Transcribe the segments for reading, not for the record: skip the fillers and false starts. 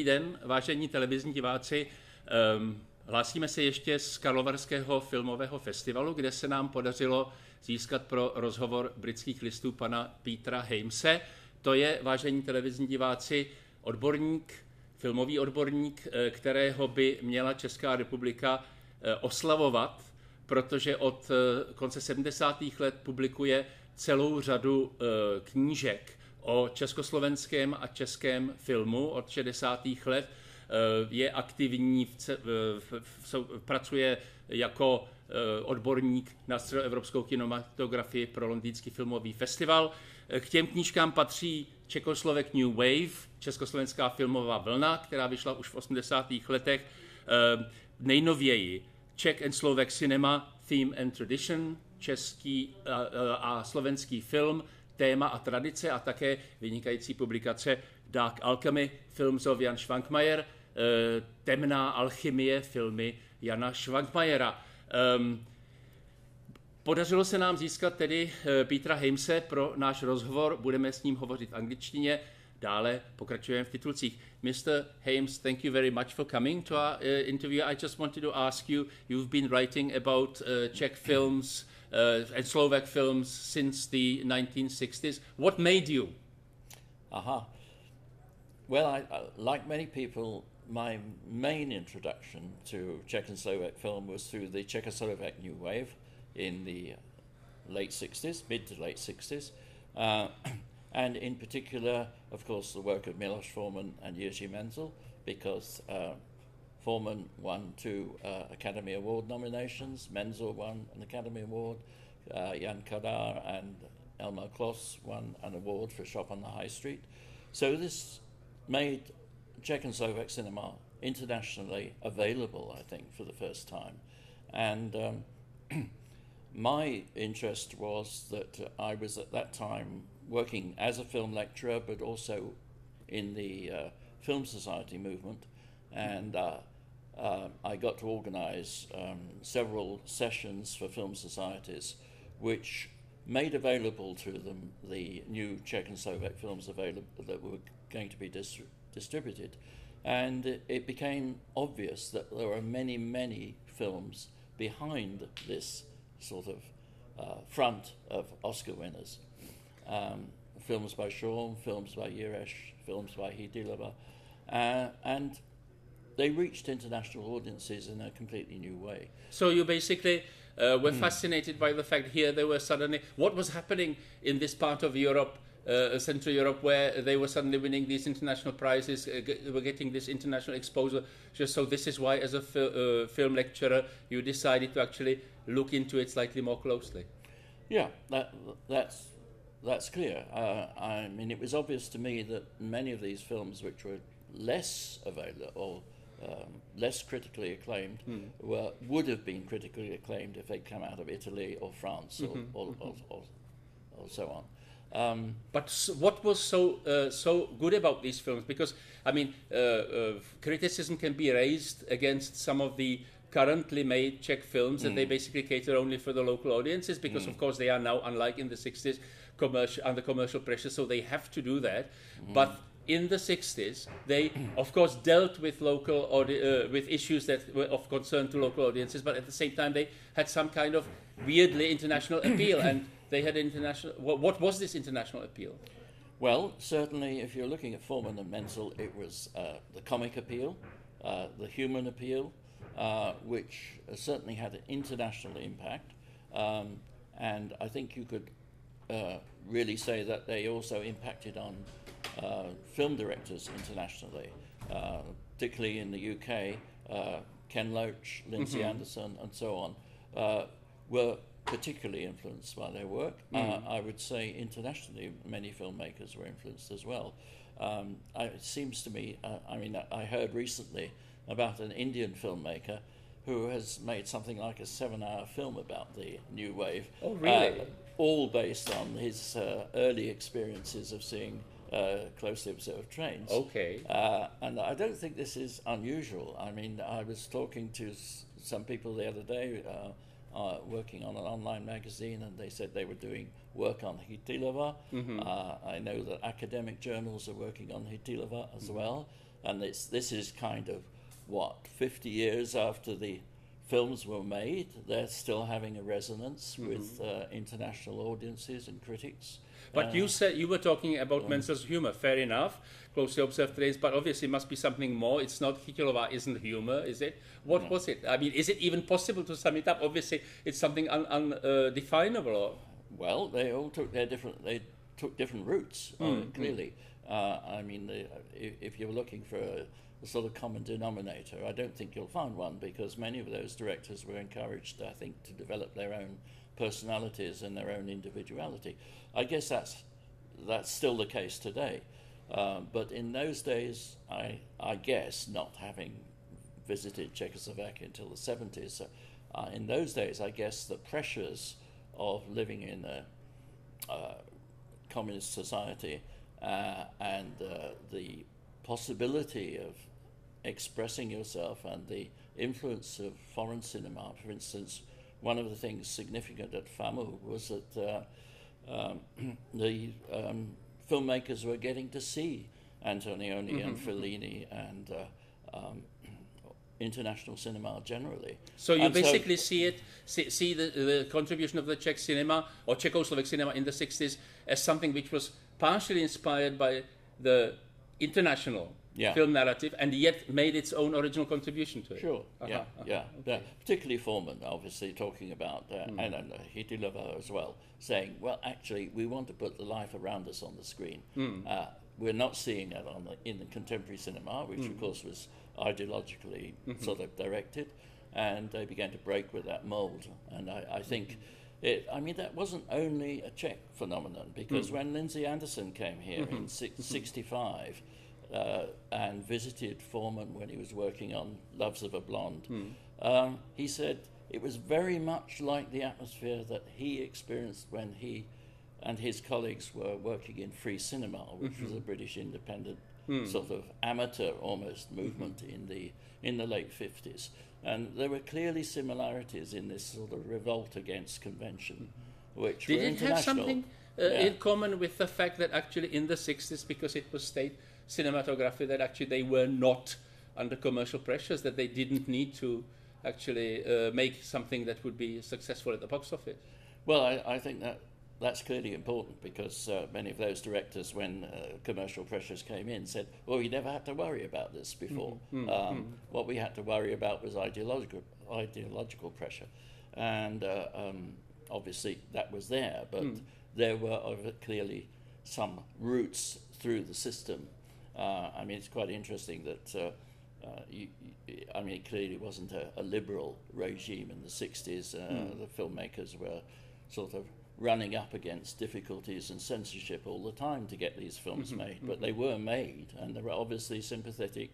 den, vážení televizní diváci. Hlásíme se ještě z Karlovarského filmového festivalu, kde se nám podařilo získat pro rozhovor Britských listů pana Petera Hamese. To je, vážení televizní diváci, odborník, filmový odborník, kterého by měla Česká republika oslavovat, protože od konce 70. let publikuje celou řadu knížek o československém a českém filmu od 60. let. Je aktivní, pracuje jako odborník na středoevropskou kinematografii pro londýnský filmový festival. K těm knížkám patří Czechoslovak New Wave, československá filmová vlna, která vyšla už v 80. letech. Nejnověji Czech and Slovak Cinema, Theme and Tradition, český a slovenský film, téma a tradice, a také vynikající publikace Dark Alchemy, Films of Jan Švankmajer, Temná alchymie, filmy Jana Švankmajera. Podařilo se nám získat tedy Petera Hamese pro náš rozhovor, budeme s ním hovořit v angličtině, dále pokračujeme v titulcích. Mr. Hames, thank you very much for coming to our interview. I just wanted to ask you, you've been writing about Czech films and Slovak films since the 1960s. What made you? Well, I like many people, my main introduction to Czech and Slovak film was through the Czechoslovak New Wave in the late 60s, mid to late 60s. And in particular, of course, the work of Miloš Forman and Jiří Menzel, because Forman won 2 Academy Award nominations, Menzel won an Academy Award, Jan Kadar and Elmar Klos won an award for Shop on the High Street. So this made Czech and Slovak cinema internationally available, I think, for the first time. And my interest was that I was at that time working as a film lecturer, but also in the Film Society movement. And I got to organize several sessions for film societies, which made available to them the new Czech and Slovak films available that were going to be distributed. And it became obvious that there were many, many films behind this sort of front of Oscar winners. Films by Shaw, films by Jireš, films by Hidilova, and they reached international audiences in a completely new way. So you basically were fascinated by the fact here they were suddenly, what was happening in this part of Europe, Central Europe, where they were suddenly winning these international prizes, were getting this international exposure. So this is why, as a film lecturer, you decided to actually look into it slightly more closely. Yeah, that's clear. I mean, it was obvious to me that many of these films, which were less available or less critically acclaimed, would have been critically acclaimed if they'd come out of Italy or France or so on. But what was so good about these films? Because, I mean, criticism can be raised against some of the currently made Czech films that they basically cater only for the local audiences, because of course they are now, unlike in the 60s, under commercial pressure, so they have to do that. But in the 60s, they of course dealt with local with issues that were of concern to local audiences, but at the same time they had some kind of weirdly international appeal, and they had international. What was this international appeal? Well, certainly, if you're looking at Forman and Menzel, it was the comic appeal, the human appeal, which certainly had an international impact, and I think you could really say that they also impacted on film directors internationally, particularly in the UK. Ken Loach, Lindsay Anderson, and so on were particularly influenced by their work. I would say internationally, many filmmakers were influenced as well. It seems to me, I heard recently about an Indian filmmaker who has made something like a 7-hour film about the New Wave. Oh, really? All based on his early experiences of seeing closely observed trains. Okay. And I don't think this is unusual. I mean, I was talking to some people the other day working on an online magazine, and they said they were doing work on Hidilova. I know that academic journals are working on Hidilova as well. and this is kind of, 50 years after the films were made, they're still having a resonance with international audiences and critics. But you said you were talking about men's sense of humor. Fair enough, closely observed traits, but obviously it must be something more. It's not Chytilová isn't humor, is it? What was it? I mean, is it even possible to sum it up? Obviously, it's something undefinable. Well, they all took different routes, clearly. I mean, if you're looking for a sort of common denominator, I don't think you'll find one, because many of those directors were encouraged, I think, to develop their own personalities and their own individuality. I guess that's still the case today. But in those days, I guess, not having visited Czechoslovakia until the 70s, in those days, I guess the pressures of living in a communist society and the possibility of expressing yourself and the influence of foreign cinema, for instance, one of the things significant at FAMU was that the filmmakers were getting to see Antonioni and Fellini and international cinema generally. So you basically see the contribution of the Czech cinema or Czechoslovak cinema in the 60s as something which was partially inspired by the international film narrative and yet made its own original contribution to it. Sure, okay. Particularly Foreman, obviously, talking about, and Chytilová as well, saying, well, actually, we want to put the life around us on the screen. We're not seeing it in the contemporary cinema, which, of course, was ideologically sort of directed, and they began to break with that mold. And I think that wasn't only a Czech phenomenon, because when Lindsay Anderson came here in 65 and visited Foreman when he was working on Loves of a Blonde, he said it was very much like the atmosphere that he experienced when he and his colleagues were working in free cinema, which was a British independent sort of amateur almost movement in the late 50s. And there were clearly similarities in this sort of revolt against convention, which were international. Did it have something in common with the fact that actually in the 60s, because it was state cinematography, that actually they were not under commercial pressures, that they didn't need to actually make something that would be successful at the box office? Well, I think that's clearly important, because many of those directors, when commercial pressures came in, said, well, we never had to worry about this before. What we had to worry about was ideological pressure. And obviously that was there, but there were clearly some roots through the system. I mean, it's quite interesting that it clearly wasn't a liberal regime in the 60s. The filmmakers were sort of running up against difficulties and censorship all the time to get these films made, but they were made, and there were obviously sympathetic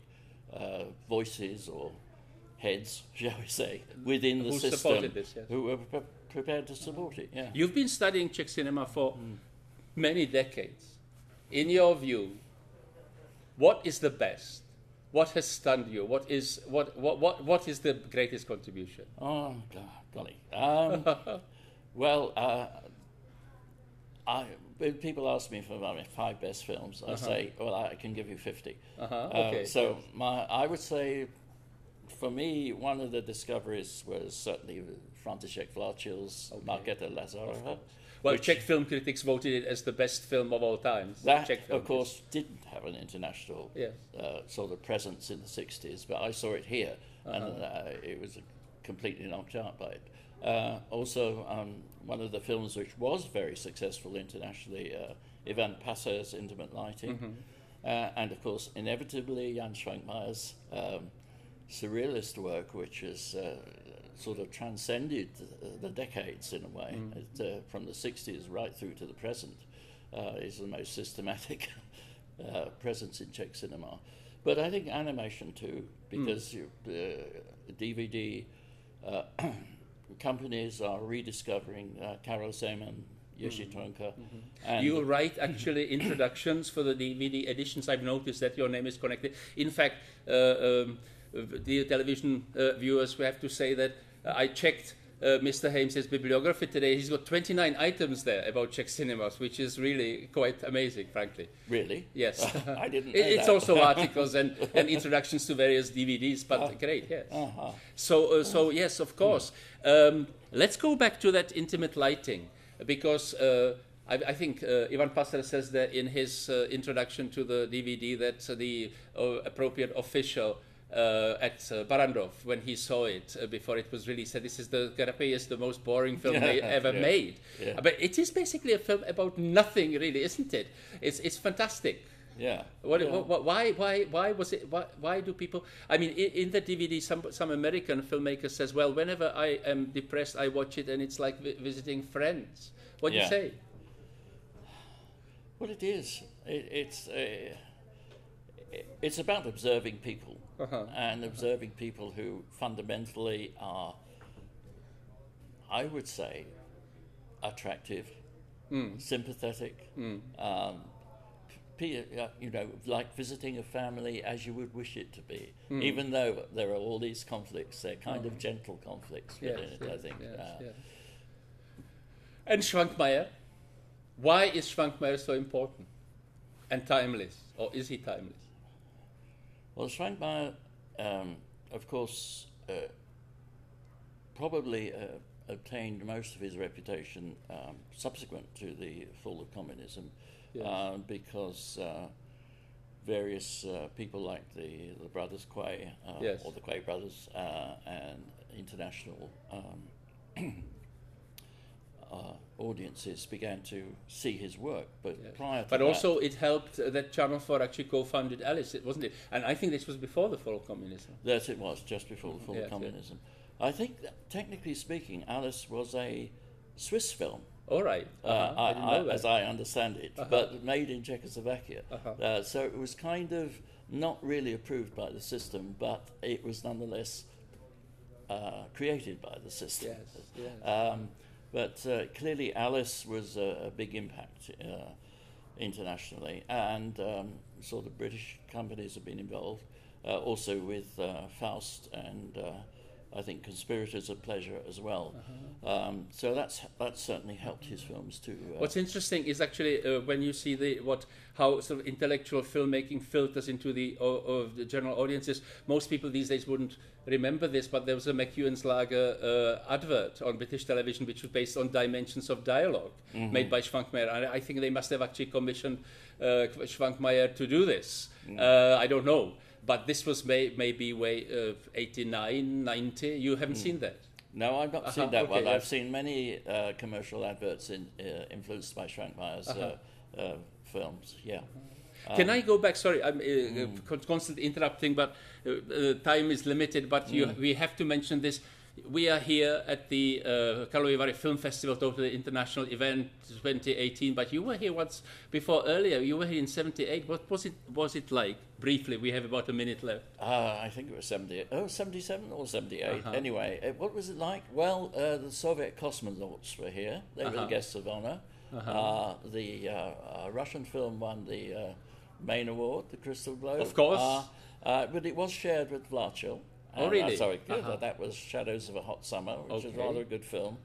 voices or heads, shall we say, within the system who were prepared to support it. Yeah. You've been studying Czech cinema for many decades. In your view, what is the best? What has stunned you? What is the greatest contribution? Oh, golly. Well, when people ask me for my 5 best films, I say, well, I can give you 50. Okay. So I would say, for me, one of the discoveries was certainly František Vláčil's Markéta Lazarova. Well, Czech film critics voted it as the best film of all time. That, of course, didn't have an international sort of presence in the 60s, but I saw it here, and it was completely knocked out by it. Also, one of the films which was very successful internationally, Ivan Passer's Intimate Lighting, and of course, inevitably, Jan Švankmajer's surrealist work, which has sort of transcended the decades in a way, from the 60s right through to the present, is the most systematic presence in Czech cinema. But I think animation too, because DVD companies are rediscovering Karel Zeman, Jerzy Trnka. You write actually introductions for the DVD editions. I've noticed that your name is connected. In fact, the television viewers, we have to say that I checked Mr. Hames's bibliography today, he's got 29 items there about Czech cinemas, which is really quite amazing, frankly. Really? Yes. I didn't know It's that. also articles and introductions to various DVDs, but great, yes. So yes, of course. Let's go back to that intimate lighting, because I think Ivan Passer says that in his introduction to the DVD that the appropriate official at Barrandov, when he saw it before it was released, said this is the most boring film they ever made. Yeah. But it is basically a film about nothing, really, isn't it? It's fantastic. Yeah. Why was it? Why do people? I mean, in the DVD, some American filmmaker says, "Well, whenever I am depressed, I watch it, and it's like visiting friends." What do you say? Well, it is. It's about observing people, and observing people who fundamentally are, I would say, attractive, sympathetic, like visiting a family as you would wish it to be, even though there are all these conflicts. They're kind of gentle conflicts within it, I think. Yes. And Schwankmajer, why is Schwankmajer so important and timeless, or is he timeless? Well, Schwankmajer, of course, probably obtained most of his reputation subsequent to the fall of communism, because various people like the brothers Quay, or the Quay brothers, and international audiences began to see his work, but prior to that... But also it helped that Channel 4 actually co-founded Alice, wasn't it? And I think this was before the fall of communism. Yes, it was, just before the fall of communism. I think that, technically speaking, Alice was a Swiss film. All right. I didn't know that. As I understand it, but made in Czechoslovakia. So it was kind of not really approved by the system, but it was nonetheless created by the system. Yes. But clearly Alice was a big impact internationally, and sort of British companies have been involved, also with Faust and I think Conspirators of Pleasure as well. So that's certainly helped his films too. What's interesting is actually when you see how sort of intellectual filmmaking filters into the general audiences. Most people these days wouldn't remember this, but there was a McEwen's advert on British television which was based on Dimensions of Dialogue, made by Schwankmajer. And I think they must have actually commissioned Schwankmajer to do this. I don't know. But this was maybe 89, 90. You haven't seen that? No, I've not seen that one. I've seen many commercial adverts influenced by Schwankmajer's films. Yeah. Can I go back? Sorry, I'm constantly interrupting, but time is limited. But we have to mention this. We are here at the Karlových Varech Film Festival, totally international event, 2018. But you were here once before earlier. You were here in '78. What was it like? Briefly, we have about a minute left. I think it was 78. Oh, 77 or 78. Anyway, what was it like? Well, the Soviet cosmonauts were here. They were the guests of honor. The Russian film won the main award, the Crystal Globe. Of course. But it was shared with Vláčil. Oh, really? Sorry, that was Shadows of a Hot Summer, which is rather a good film.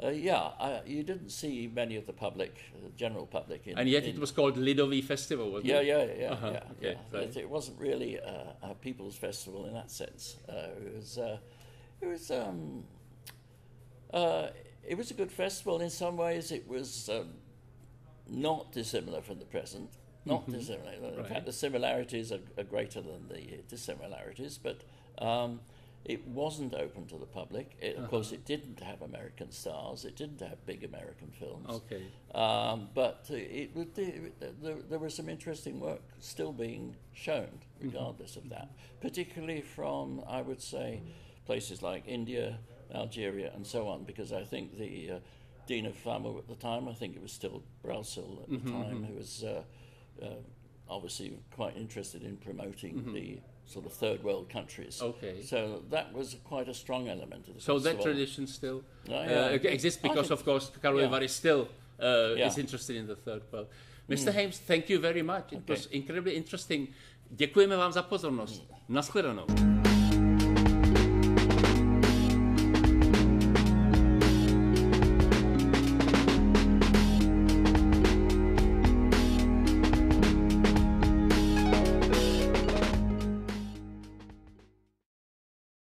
You didn't see many of the public, the general public. And yet it was called Lidový Festival, wasn't it? Yeah. Right. It wasn't really a people's festival in that sense. It was a good festival in some ways. It was not dissimilar from the present. Not dissimilar. In fact, the similarities are greater than the dissimilarities, but it wasn't open to the public. Of course, it didn't have American stars. It didn't have big American films. Okay. But there was some interesting work still being shown, regardless of that, particularly from, I would say, places like India, Algeria, and so on, because I think the Dean of Filmu at the time, I think it was still Brausil at the time, who was obviously quite interested in promoting the sort of third world countries. Okay. So that was quite a strong element of the festival. That tradition still exists because, of course, Karlovy Vary still is interested in the third world. Mr. Hames, thank you very much. It was incredibly interesting. Děkujeme vám za pozornost. Nashledanou.